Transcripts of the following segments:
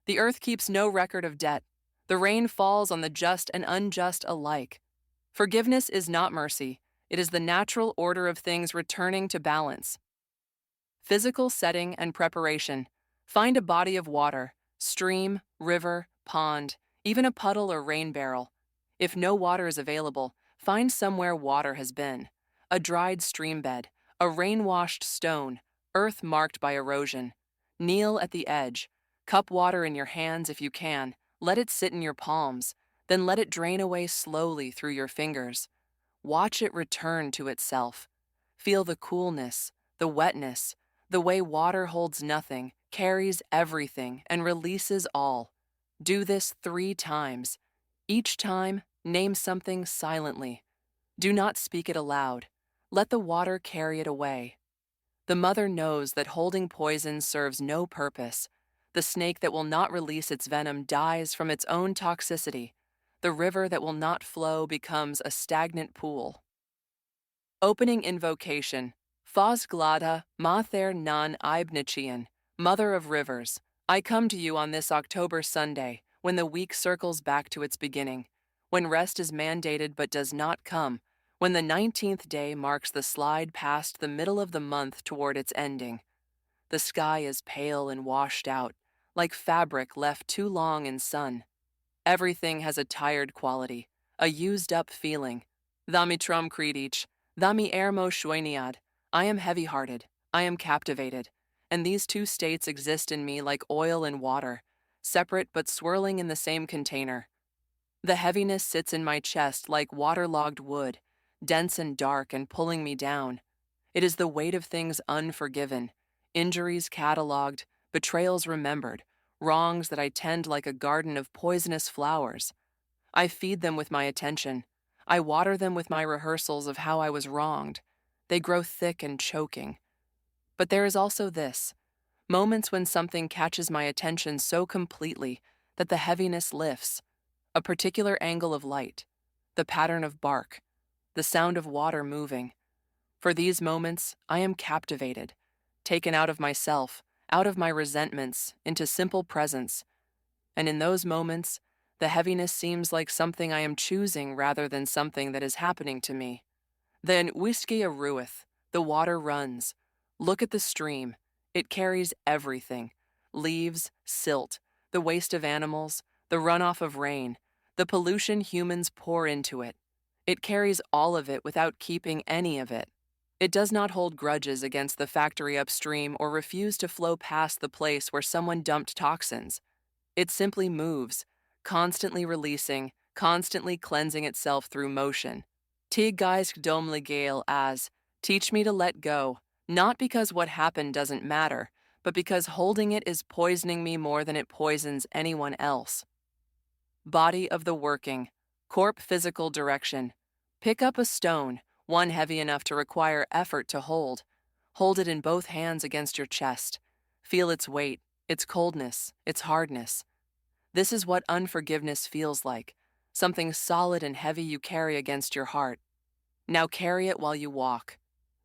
The earth keeps no record of debt. The rain falls on the just and unjust alike. Forgiveness is not mercy, it is the natural order of things returning to balance. Physical setting and preparation. Find a body of water, stream, river, pond, even a puddle or rain barrel. If no water is available, find somewhere water has been. A dried stream bed, a rain-washed stone, earth marked by erosion. Kneel at the edge. Cup water in your hands if you can. Let it sit in your palms. Then let it drain away slowly through your fingers. Watch it return to itself. Feel the coolness, the wetness, the way water holds nothing, carries everything, and releases all. Do this 3 times. Each time, name something silently. Do not speak it aloud. Let the water carry it away. The mother knows that holding poison serves no purpose. The snake that will not release its venom dies from its own toxicity. The river that will not flow becomes a stagnant pool. Opening invocation. Faz glada, Mater non Ibnichian, Mother of Rivers, I come to you on this October Sunday, when the week circles back to its beginning, when rest is mandated but does not come, when the 19th day marks the slide past the middle of the month toward its ending. The sky is pale and washed out, like fabric left too long in sun. Everything has a tired quality, a used-up feeling. Thami trum credich, thami ermo shueniad. I am heavy-hearted, I am captivated, and these two states exist in me like oil and water, separate but swirling in the same container. The heaviness sits in my chest like waterlogged wood, dense and dark and pulling me down. It is the weight of things unforgiven, injuries catalogued, betrayals remembered, wrongs that I tend like a garden of poisonous flowers. I feed them with my attention. I water them with my rehearsals of how I was wronged. They grow thick and choking. But there is also this, moments when something catches my attention so completely that the heaviness lifts, a particular angle of light, the pattern of bark, the sound of water moving. For these moments, I am captivated, taken out of myself, out of my resentments, into simple presence. And in those moments, the heaviness seems like something I am choosing rather than something that is happening to me. Then whiskey rueth, the water runs. Look at the stream. It carries everything. Leaves, silt, the waste of animals, the runoff of rain, the pollution humans pour into it. It carries all of it without keeping any of it. It does not hold grudges against the factory upstream or refuse to flow past the place where someone dumped toxins. It simply moves, constantly releasing, constantly cleansing itself through motion. Tig geist dom legale as, teach me to let go, not because what happened doesn't matter, but because holding it is poisoning me more than it poisons anyone else. Body of the working, corp physical direction. Pick up a stone, one heavy enough to require effort to hold. Hold it in both hands against your chest. Feel its weight, its coldness, its hardness. This is what unforgiveness feels like, something solid and heavy you carry against your heart. Now carry it while you walk.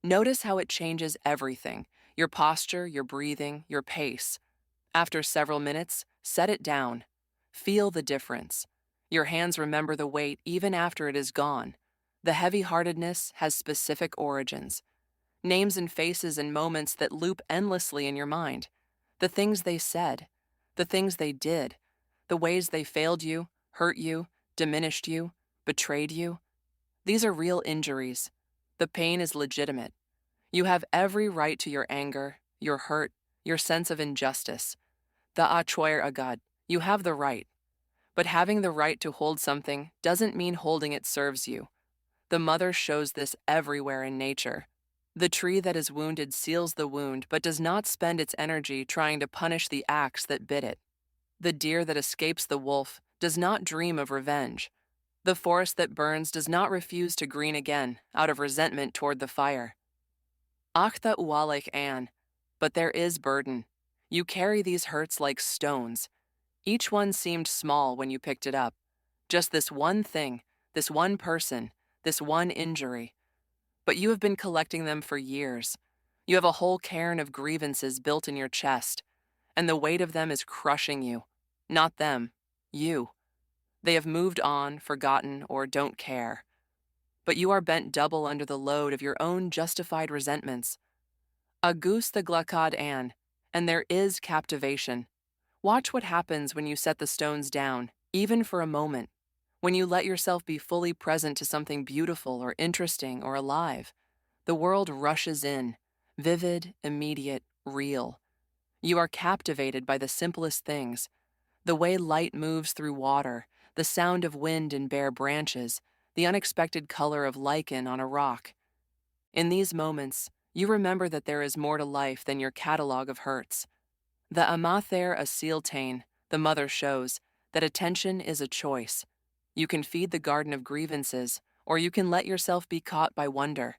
Notice how it changes everything, your posture, your breathing, your pace. After several minutes, set it down. Feel the difference. Your hands remember the weight even after it is gone. The heavy-heartedness has specific origins. Names and faces and moments that loop endlessly in your mind. The things they said, the things they did, the ways they failed you, hurt you, diminished you, betrayed you. These are real injuries. The pain is legitimate. You have every right to your anger, your hurt, your sense of injustice. The achoir agad, you have the right. But having the right to hold something doesn't mean holding it serves you. The mother shows this everywhere in nature. The tree that is wounded seals the wound but does not spend its energy trying to punish the axe that bit it. The deer that escapes the wolf does not dream of revenge. The forest that burns does not refuse to green again out of resentment toward the fire. Achtha ualech an, but there is burden. You carry these hurts like stones. Each one seemed small when you picked it up. Just this one thing, this one person, this one injury. But you have been collecting them for years. You have a whole cairn of grievances built in your chest, and the weight of them is crushing you. Not them. You. They have moved on, forgotten, or don't care. But you are bent double under the load of your own justified resentments. Agus the glakad an, and there is captivation. Watch what happens when you set the stones down, even for a moment, when you let yourself be fully present to something beautiful or interesting or alive. The world rushes in, vivid, immediate, real. You are captivated by the simplest things, the way light moves through water, the sound of wind in bare branches, the unexpected color of lichen on a rock. In these moments, you remember that there is more to life than your catalog of hurts. The Amather Asiltane, the mother shows, that attention is a choice. You can feed the garden of grievances, or you can let yourself be caught by wonder.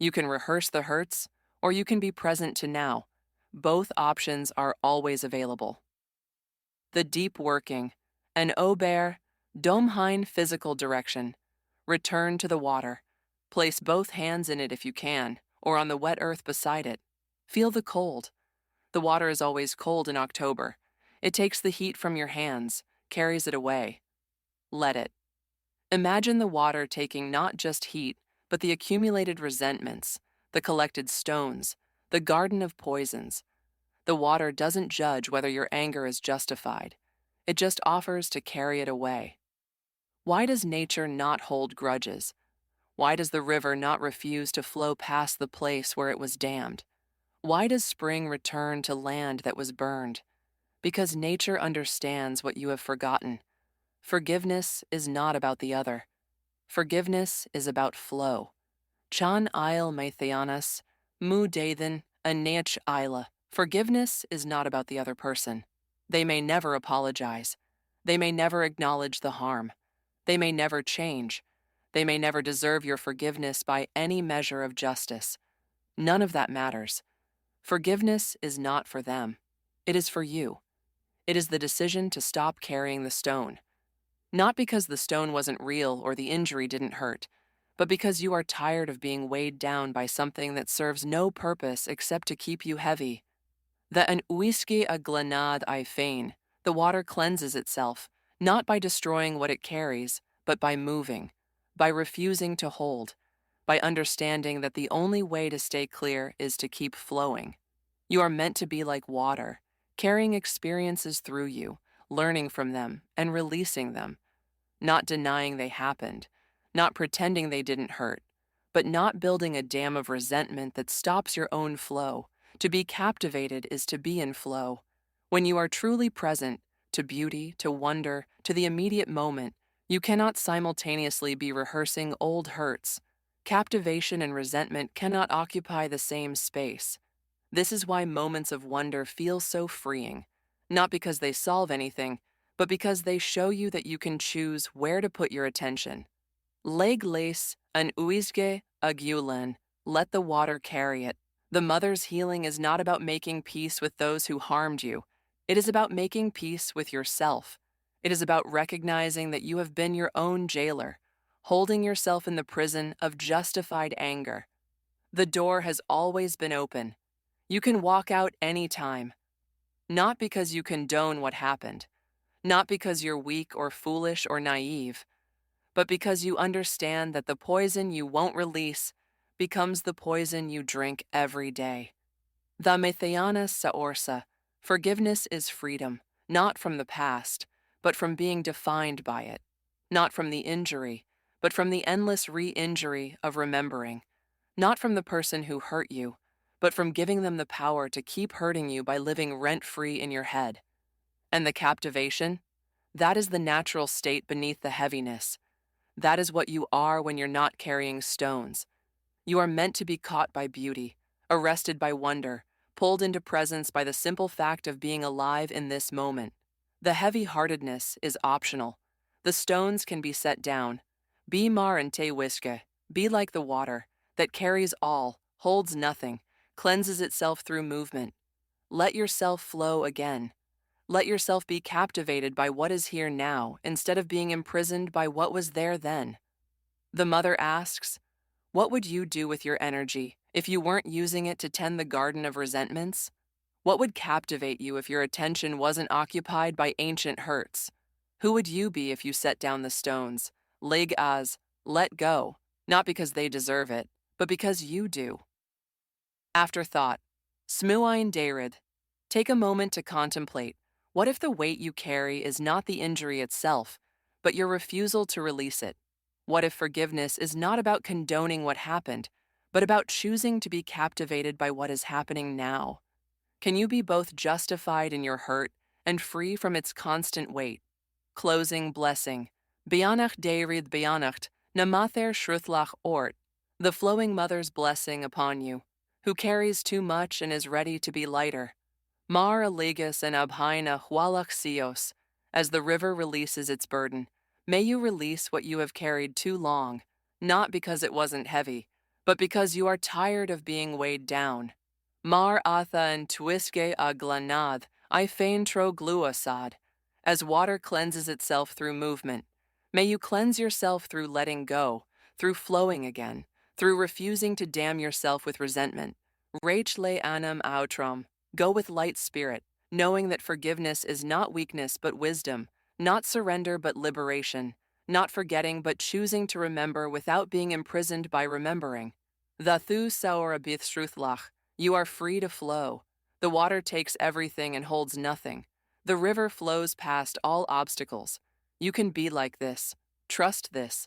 You can rehearse the hurts, or you can be present to now. Both options are always available. The deep working, an ober, domheim physical direction. Return to the water. Place both hands in it if you can, or on the wet earth beside it. Feel the cold. The water is always cold in October. It takes the heat from your hands, carries it away. Let it. Imagine the water taking not just heat, but the accumulated resentments, the collected stones, the garden of poisons. The water doesn't judge whether your anger is justified. It just offers to carry it away. Why does nature not hold grudges? Why does the river not refuse to flow past the place where it was dammed? Why does spring return to land that was burned? Because nature understands what you have forgotten. Forgiveness is not about the other. Forgiveness is about flow. Chan il Maithianas, mu dathan, anech ila. Forgiveness is not about the other person. They may never apologize. They may never acknowledge the harm. They may never change. They may never deserve your forgiveness by any measure of justice. None of that matters. Forgiveness is not for them. It is for you. It is the decision to stop carrying the stone. Not because the stone wasn't real or the injury didn't hurt, but because you are tired of being weighed down by something that serves no purpose except to keep you heavy. The an uiski a glanad I fein, the water cleanses itself, not by destroying what it carries, but by moving, by refusing to hold, by understanding that the only way to stay clear is to keep flowing. You are meant to be like water, carrying experiences through you, learning from them, and releasing them, not denying they happened, not pretending they didn't hurt, but not building a dam of resentment that stops your own flow. To be captivated is to be in flow. When you are truly present, to beauty, to wonder, to the immediate moment, you cannot simultaneously be rehearsing old hurts. Captivation and resentment cannot occupy the same space. This is why moments of wonder feel so freeing, not because they solve anything, but because they show you that you can choose where to put your attention. Leg lace an uisge agulen, let the water carry it. The mother's healing is not about making peace with those who harmed you. It is about making peace with yourself. It is about recognizing that you have been your own jailer, holding yourself in the prison of justified anger. The door has always been open. You can walk out any time. Not because you condone what happened, not because you're weak or foolish or naive, but because you understand that the poison you won't release becomes the poison you drink every day. The Methiana Saorsa, forgiveness is freedom, not from the past, but from being defined by it, not from the injury, but from the endless re-injury of remembering, not from the person who hurt you, but from giving them the power to keep hurting you by living rent-free in your head. And the captivation? That is the natural state beneath the heaviness. That is what you are when you're not carrying stones. You are meant to be caught by beauty, arrested by wonder, pulled into presence by the simple fact of being alive in this moment. The heavy-heartedness is optional. The stones can be set down. Be mar and te wiske, be like the water, that carries all, holds nothing, cleanses itself through movement. Let yourself flow again. Let yourself be captivated by what is here now instead of being imprisoned by what was there then. The mother asks, what would you do with your energy if you weren't using it to tend the garden of resentments? What would captivate you if your attention wasn't occupied by ancient hurts? Who would you be if you set down the stones? Lig as, let go, not because they deserve it, but because you do. Afterthought. Smuain Darid. Take a moment to contemplate. What if the weight you carry is not the injury itself, but your refusal to release it? What if forgiveness is not about condoning what happened, but about choosing to be captivated by what is happening now? Can you be both justified in your hurt and free from its constant weight? Closing blessing. Beannacht Darid Beannacht, Namather Shruthlach Ort, the flowing mother's blessing upon you, who carries too much and is ready to be lighter. Mar Allegus and Abhaina Hualach Sios, as the river releases its burden, may you release what you have carried too long, not because it wasn't heavy, but because you are tired of being weighed down. Mar Atha and Twiske Aglanad, I fein tro gluasad, as water cleanses itself through movement. May you cleanse yourself through letting go, through flowing again, through refusing to damn yourself with resentment. Rach le anam outram, go with light spirit, knowing that forgiveness is not weakness but wisdom, not surrender but liberation, not forgetting but choosing to remember without being imprisoned by remembering. The thu saur abith shruthlach, you are free to flow. The water takes everything and holds nothing. The river flows past all obstacles. You can be like this. Trust this.